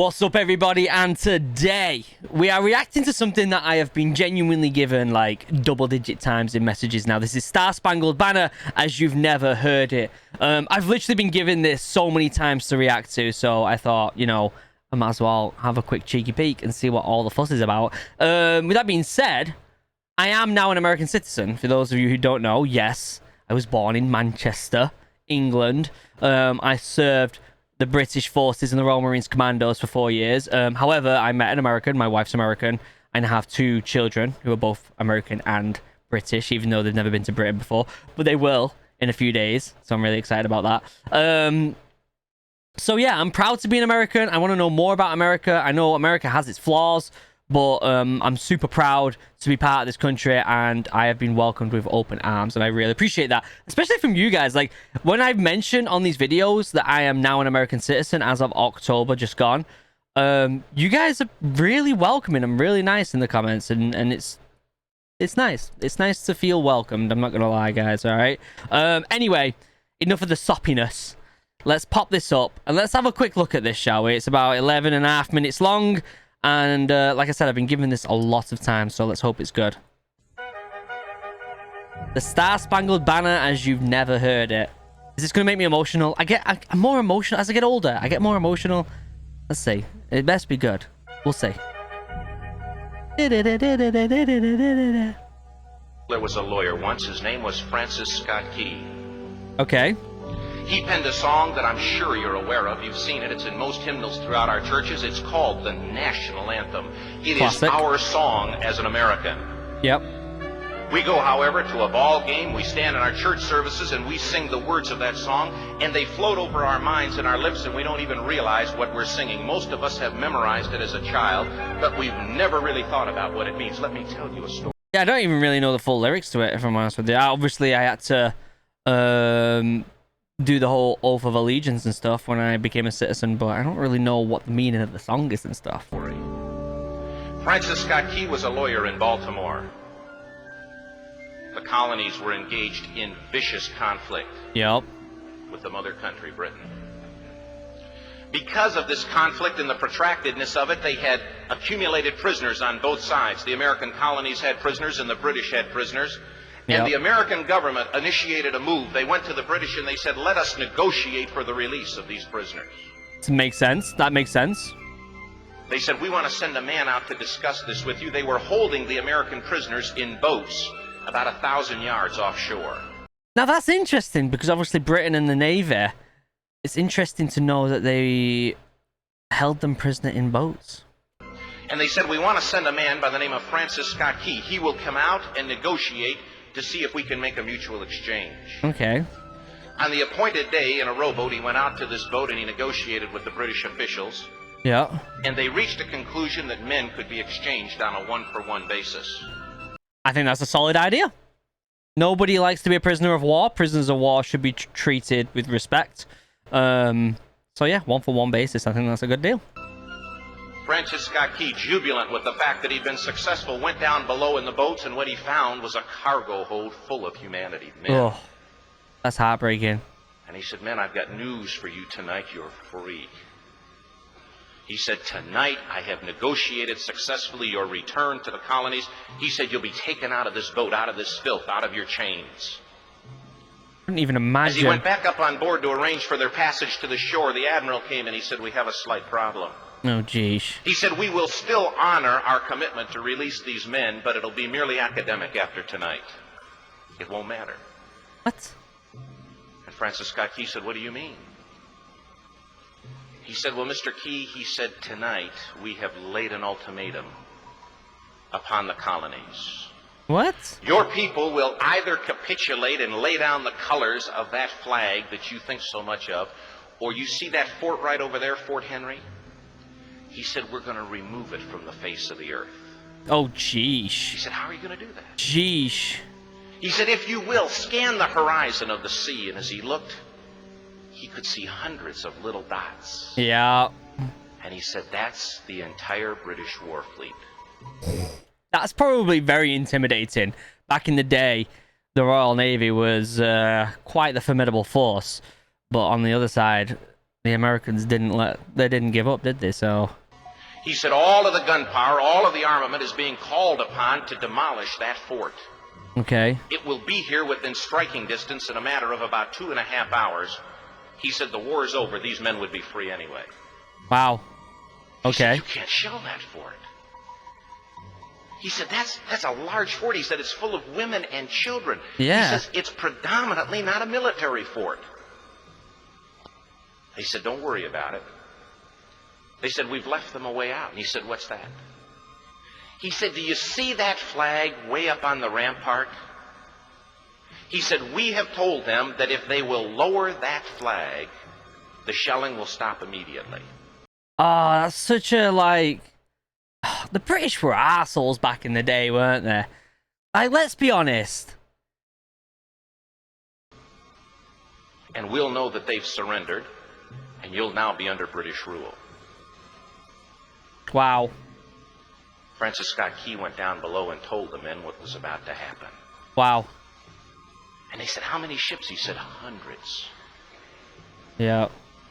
What's up, everybody? And today we are reacting to something that I have been genuinely given like double-digit times in messages now. This is Star-Spangled Banner as you've never heard it. I've literally been given this so many times to react to, so I thought, you know, I might as well have a quick cheeky peek and see what all the fuss is about. With that being said, I am now an American citizen. For those of you who don't know, yes, I was born in Manchester, England. I served the British Forces and the Royal Marines Commandos for 4 years. However, I met an American, my wife's American, and I have 2 children who are both American and British, even though they've never been to Britain before. But they will in a few days, so I'm really excited about that. So yeah, I'm proud to be an American. I want to know more about America. I know America has its flaws, but I'm super proud to be part of this country, and I have been welcomed with open arms, and I really appreciate that, especially from you guys. Like, when I've mentioned on these videos that I am now an American citizen as of October just gone, you guys are really welcoming and really nice in the comments, and it's nice. It's nice to feel welcomed. I'm not gonna lie, guys. All right. Anyway, enough of the soppiness. Let's pop this up and let's have a quick look at this, shall we? It's about 11.5 minutes long. And like I said, I've been given this a lot of time, so let's hope it's good. The Star-Spangled Banner as you've never heard it. Is this going to make me emotional? I'm more emotional as I get older. I get more emotional. Let's see. It best be good. We'll see. There was a lawyer once. His name was Francis Scott Key. Okay. He penned a song that I'm sure you're aware of. You've seen it. It's in most hymnals throughout our churches. It's called the National Anthem. It Classic. is our song as an American. Yep. We go, however, to a ball game. We stand in our church services and we sing the words of that song, and they float over our minds and our lips, and we don't even realize what we're singing. Most of us have memorized it as a child, but we've never really thought about what it means. Let me tell you a story. Yeah, I don't even really know the full lyrics to it, if I'm honest with you. Obviously, I had to do the whole oath of allegiance and stuff when I became a citizen, but I don't really know what the meaning of the song is and stuff. Francis Scott Key was a lawyer in Baltimore. The colonies were engaged in vicious conflict with the mother country, Britain. Because of this conflict and the protractedness of it, they had accumulated prisoners on both sides. The American colonies had prisoners and the British had prisoners. And the American government initiated a move. They went to the British and they said, let us negotiate for the release of these prisoners. Makes sense. That makes sense. They said, we want to send a man out to discuss this with you. They were holding the American prisoners in boats about 1,000 yards offshore. Now that's interesting, because obviously Britain and the Navy, it's interesting to know that they held them prisoner in boats. And they said, we want to send a man by the name of Francis Scott Key. He will come out and negotiate to see if we can make a mutual exchange. Okay. On the appointed day, in a rowboat, he went out to this boat and he negotiated with the British officials. Yeah. And they reached a conclusion that men could be exchanged on a one-for-one basis. I think that's a solid idea. Nobody likes to be a prisoner of war. Prisoners of war should be treated with respect. So yeah, one-for-one basis. I think that's a good deal. Francis Scott Key, jubilant with the fact that he'd been successful, went down below in the boats, and what he found was a cargo hold full of humanity. Men. Oh, that's heartbreaking. And he said, men, I've got news for you tonight. You're free. He said, tonight I have negotiated successfully your return to the colonies. He said, you'll be taken out of this boat, out of this filth, out of your chains. I couldn't even imagine. As he went back up on board to arrange for their passage to the shore, the admiral came and he said, we have a slight problem. Oh, geez. He said, we will still honor our commitment to release these men, but it'll be merely academic after tonight. It won't matter. What? And Francis Scott Key said, what do you mean? He said, well, Mr. Key, he said, tonight we have laid an ultimatum upon the colonies. What? Your people will either capitulate and lay down the colors of that flag that you think so much of, or you see that fort right over there, Fort Henry? He said, we're going to remove it from the face of the earth. Oh, geesh. He said, how are you going to do that? Geesh. He said, if you will, scan the horizon of the sea. And as he looked, he could see hundreds of little dots. Yeah. And he said, that's the entire British war fleet. That's probably very intimidating. Back in the day, the Royal Navy was quite the formidable force. But on the other side, The Americans didn't give up, did they? So He said all of the gunpowder, all of the armament is being called upon to demolish that fort. okay. It will be here within striking distance in a matter of about 2.5 hours. He said the war is over. These men would be free anyway. Wow. He said, Okay. you can't shell that fort. He said, that's a large fort. He said, it's full of women and children. Yeah. He says, it's predominantly not a military fort. He said, don't worry about it. They said, we've left them a way out. And he said, what's that? He said, do you see that flag way up on the rampart? He said, we have told them that if they will lower that flag, the shelling will stop immediately. Oh, that's such a, like... The British were assholes back in the day, weren't they? Like, let's be honest. And we'll know that they've surrendered, and you'll now be under British rule. Wow. Francis Scott Key went down below and told the men what was about to happen. Wow. And they said, how many ships? He said, hundreds. Yeah.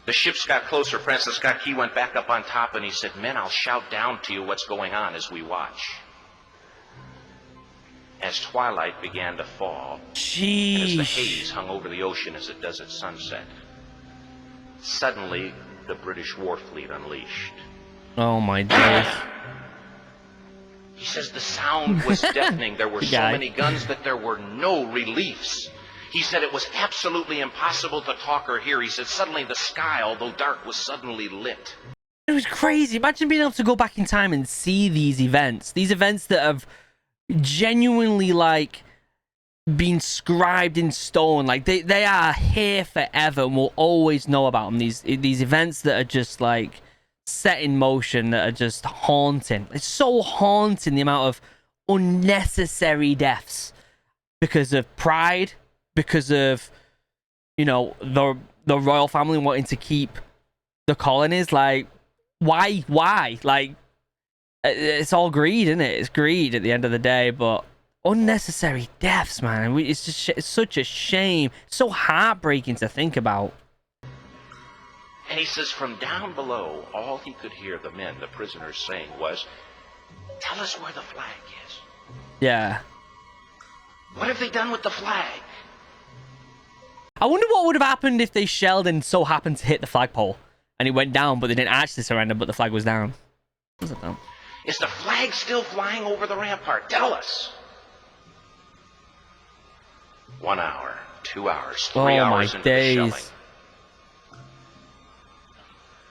The ships got closer. Francis Scott Key went back up on top and he said, men, I'll shout down to you what's going on as we watch. As twilight began to fall, and as the haze hung over the ocean as it does at sunset, suddenly the British war fleet unleashed. Oh my days. He says the sound was deafening. There were so many guns that there were no reliefs. He said it was absolutely impossible to talk or hear. He said suddenly the sky, although dark, was suddenly lit. It was crazy. Imagine being able to go back in time and see these events that have genuinely, like, been scribed in stone. Like, they are here forever, and we'll always know about them. These events that are just, like, set in motion, that are just haunting. It's so haunting, the amount of unnecessary deaths because of pride, because of, you know, the royal family wanting to keep the colonies. Like, why? Like, it's all greed, isn't it? It's greed at the end of the day, but unnecessary deaths, man. It's just, it's such a shame. It's so heartbreaking to think about. And he says from down below, all he could hear the men, the prisoners, saying was, tell us where the flag is. Yeah. What have they done with the flag? I wonder what would have happened if they shelled and so happened to hit the flagpole and it went down, but they didn't actually surrender, but the flag was down. I don't know. Is the flag still flying over the rampart? Tell us. 1 hour, 2 hours, 3 hours into the shelling.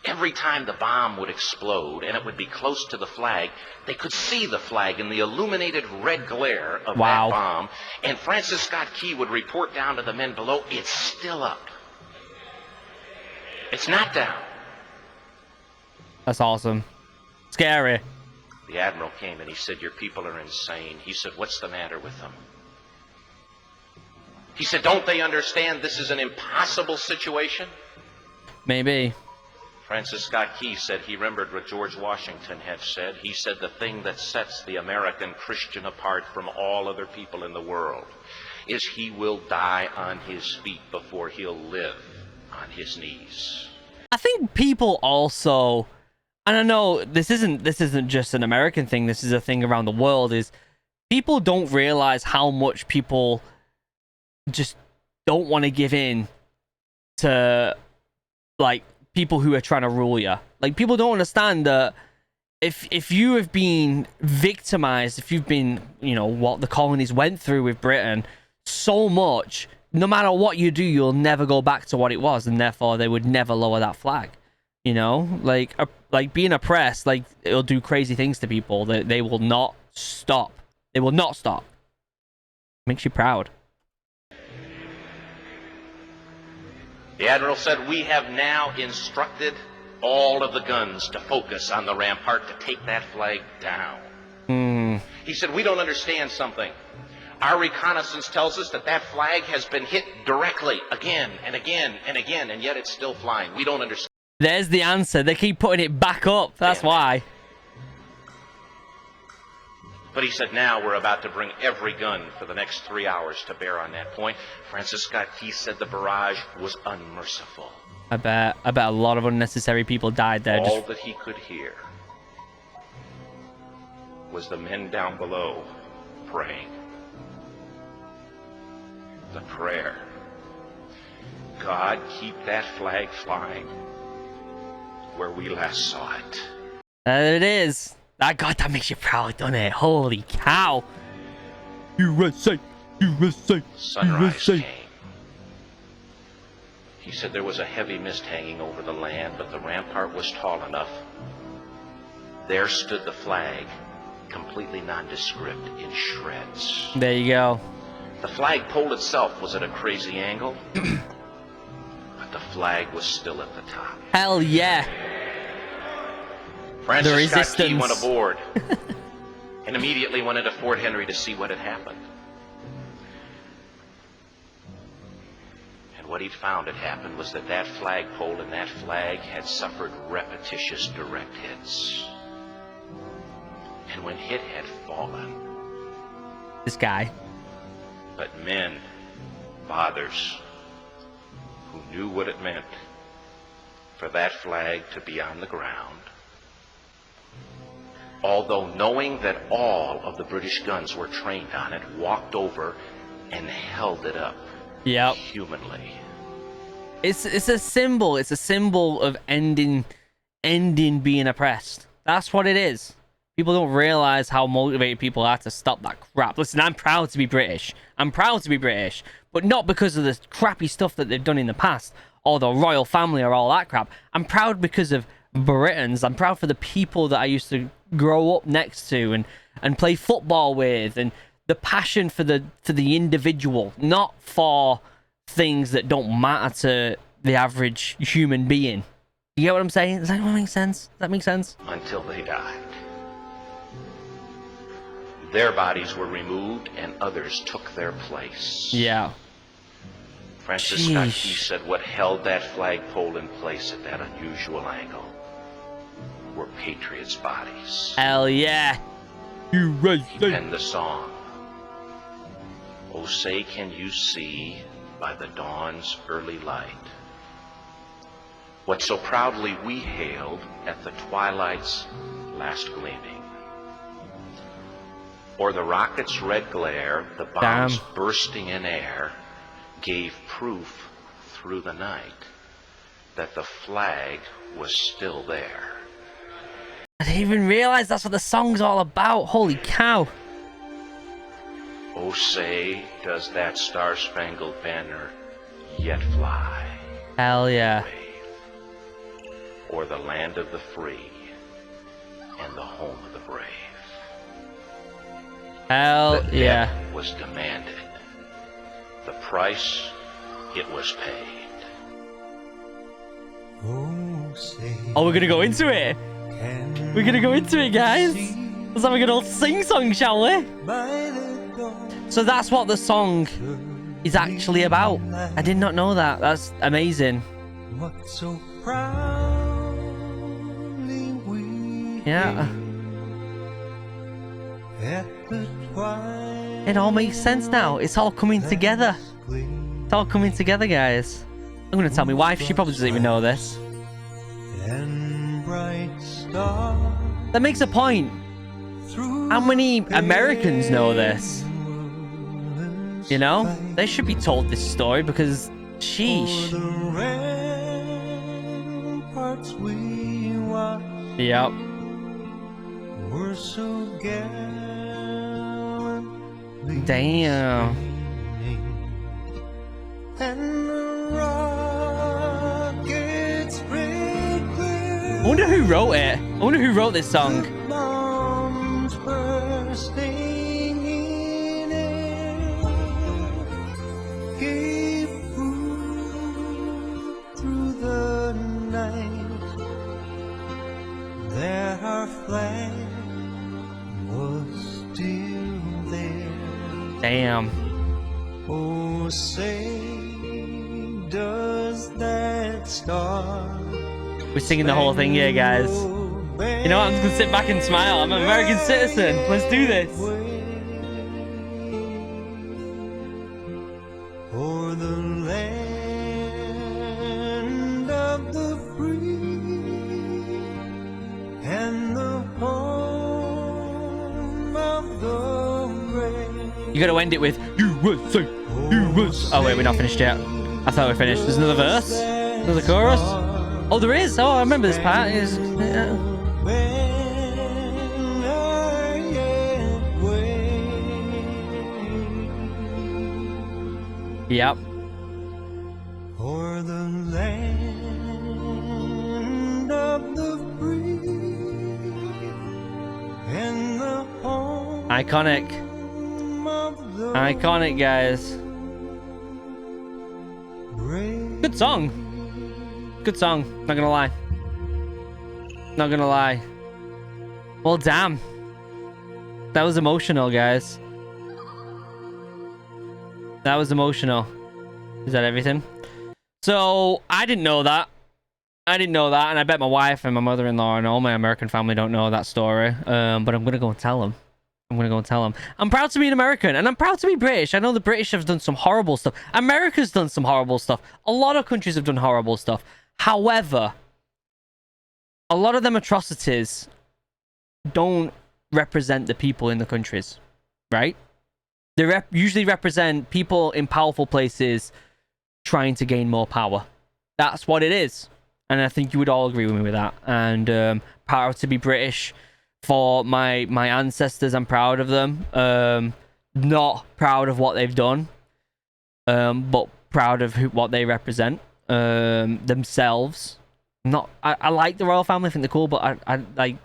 Every time the bomb would explode and it would be close to the flag, they could see the flag in the illuminated red glare of that bomb. And Francis Scott Key would report down to the men below, it's still up. It's not down. That's awesome. Scary. The admiral came and he said, your people are insane. He said, what's the matter with them? He said, don't they understand this is an impossible situation? Maybe. Francis Scott Key said he remembered what George Washington had said. He said the thing that sets the American Christian apart from all other people in the world is he will die on his feet before he'll live on his knees. I think people also, and I know this isn't just an American thing, this is a thing around the world, is people don't realize how much people just don't want to give in to, like, people who are trying to rule you. Like, people don't understand that if you have been victimized, if you've been, you know, what the colonies went through with Britain so much, no matter what you do, you'll never go back to what it was, and therefore they would never lower that flag. You know, like being oppressed, like, it'll do crazy things to people. They will not stop. They will not stop. Makes you proud. The admiral said, we have now instructed all of the guns to focus on the rampart to take that flag down. He said, we don't understand something. Our reconnaissance tells us that that flag has been hit directly again and again and again, and yet it's still flying. We don't understand. There's the answer. They keep putting it back up. That's why. But he said, now we're about to bring every gun for the next 3 hours to bear on that point. Francis Scott Key said the barrage was unmerciful. I bet a lot of unnecessary people died there. All that he could hear was the men down below praying. The prayer. God, keep that flag flying where we last saw it. There it is. God, that makes you proud, doesn't it? Holy cow. USA, USA, Sunrise USA. came. He said there was a heavy mist hanging over the land, but the rampart was tall enough. There stood the flag, completely nondescript, in shreds. There you go. The flagpole itself was at a crazy angle, but the flag was still at the top. Hell yeah. Francis Scott Key went aboard and immediately went into Fort Henry to see what had happened. And what he'd found had happened was that that flagpole and that flag had suffered repetitious direct hits. And when hit had fallen, This guy. but men, fathers, who knew what it meant for that flag to be on the ground, although knowing that all of the British guns were trained on it, walked over and held it up. Yep. Humanly. It's a symbol. It's a symbol of ending being oppressed. That's what it is. People don't realize how motivated people are to stop that crap. Listen, I'm proud to be British. I'm proud to be British, but not because of the crappy stuff that they've done in the past or the royal family or all that crap. I'm proud because of Britons. I'm proud for the people that I used to grow up next to and play football with, and the passion for the individual, not for things that don't matter to the average human being. You get what I'm saying? Does that make sense? Does that make sense? Until they died. Their bodies were removed and others took their place. Yeah. Francis Scott Key said what held that flagpole in place at that unusual angle were patriots' bodies. Hell yeah. He penned the song, "Oh, say can you see by the dawn's early light what so proudly we hailed at the twilight's last gleaming? Or the rocket's red glare, the bombs bursting in air, gave proof through the night that the flag was still there." I didn't even realize that's what the song's all about. Holy cow. Oh, say, does that star-spangled banner yet fly? Hell yeah. Wave, or the land of the free and the home of the brave. Hell The yeah. debt was demanded. The price, it was paid. Oh, we're gonna go into it. We're gonna go into it, guys. Let's have a good old sing-song, shall we? So that's what the song is actually about. I did not know that. That's amazing. Yeah. It all makes sense now. It's all coming together. It's all coming together, guys. I'm gonna tell my wife. She probably doesn't even know this. That makes a point. How many Americans know this? You know? They should be told this story because, sheesh. Yep. Damn. I wonder who wrote it. I wonder who wrote this song. Damn. Oh, say, does that star We're singing the whole thing here, guys. You know what? I'm just gonna sit back and smile. I'm an American citizen. Let's do this. o'er the land and the home of the brave. You got to end it with USA, USA. Oh wait, we're not finished yet. I thought we were finished. There's another verse. There's a chorus. Oh, there is. Oh, I remember this part. Yep. For the land of the free and the home Iconic. of the Iconic, guys. brave. Good song. Good song. Not gonna lie. Not gonna lie. Well, damn. That was emotional, guys. That was emotional. Is that everything? So, I didn't know that. I didn't know that, and I bet my wife and my mother-in-law and all my American family don't know that story. But I'm gonna go and tell them. I'm gonna go and tell them. I'm proud to be an American, and I'm proud to be British. I know the British have done some horrible stuff. America's done some horrible stuff. A lot of countries have done horrible stuff. However, a lot of them atrocities don't represent the people in the countries, right? They usually represent people in powerful places trying to gain more power. That's what it is. And I think you would all agree with me with that. And proud to be British for my ancestors. I'm proud of them. Not proud of what they've done, but proud of what they represent themselves. I like the royal family. I think they're cool, but I like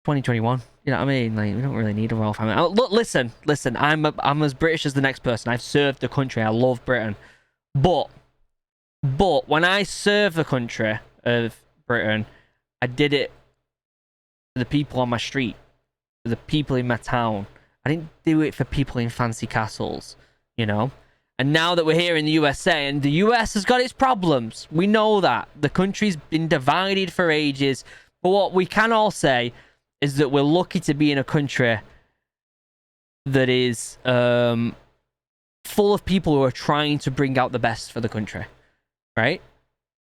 2021. You know what I mean? Like, we don't really need a royal family. Look, listen. I'm as British as the next person. I've served the country. I love Britain, but when I served the country of Britain, I did it for the people on my street, for the people in my town. I didn't do it for people in fancy castles, you know? And now that we're here in the USA, and the US has got its problems, we know that. The country's been divided for ages. But what we can all say is that we're lucky to be in a country that is full of people who are trying to bring out the best for the country, right?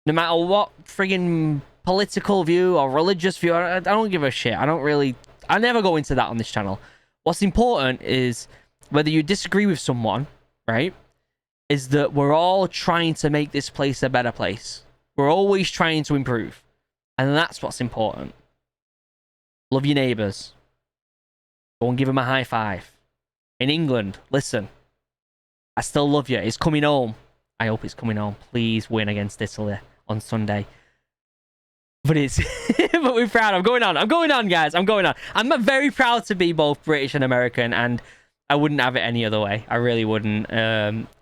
No matter what friggin' political view or religious view, I don't give a shit. I never go into that on this channel. What's important is whether you disagree with someone, right, is that we're all trying to make this place a better place. We're always trying to improve. And that's what's important. Love your neighbours. Go and give them a high five. In England, listen. I still love you. It's coming home. I hope it's coming home. Please win against Italy on Sunday. But but we're proud. I'm going on, guys. I'm going on. I'm very proud to be both British and American, and I wouldn't have it any other way. I really wouldn't.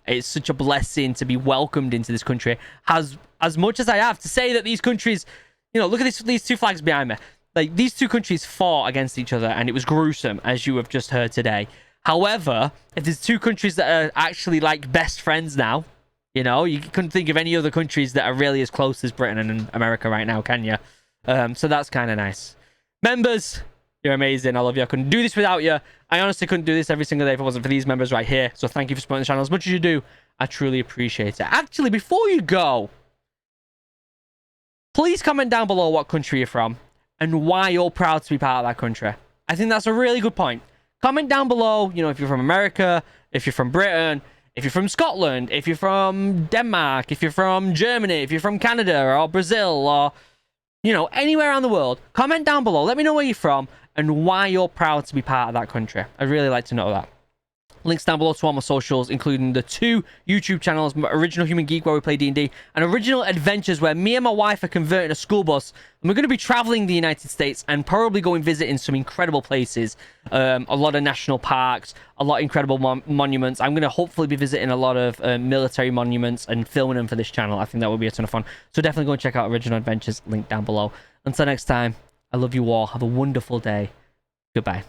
It's such a blessing to be welcomed into this country. As much as I have to say that these countries, you know, look at these two flags behind me. Like, these two countries fought against each other, and it was gruesome, as you have just heard today. However, if there's two countries that are actually like best friends now, you know, you couldn't think of any other countries that are really as close as Britain and America right now, can you? So that's kind of nice. Members, you're amazing. I love you. I couldn't do this without you. I honestly couldn't do this every single day if it wasn't for these members right here. So thank you for supporting the channel as much as you do. I truly appreciate it. Actually, before you go, please comment down below what country you're from and why you're proud to be part of that country. I think that's a really good point. Comment down below, you know, if you're from America, if you're from Britain, if you're from Scotland, if you're from Denmark, if you're from Germany, if you're from Canada or Brazil or, you know, anywhere around the world. Comment down below. Let me know where you're from and why you're proud to be part of that country. I'd really like to know that. Links down below to all my socials, including the 2 YouTube channels, Original Human Geek, where we play D&D, and OriginalAdventures, where me and my wife are converting a school bus, and we're going to be traveling the United States and probably going visiting some incredible places, a lot of national parks, a lot of incredible monuments. I'm going to hopefully be visiting a lot of military monuments and filming them for this channel. I think that would be a ton of fun. So definitely go and check out Original Adventures, link down below. Until next time, I love you all. Have a wonderful day. Goodbye.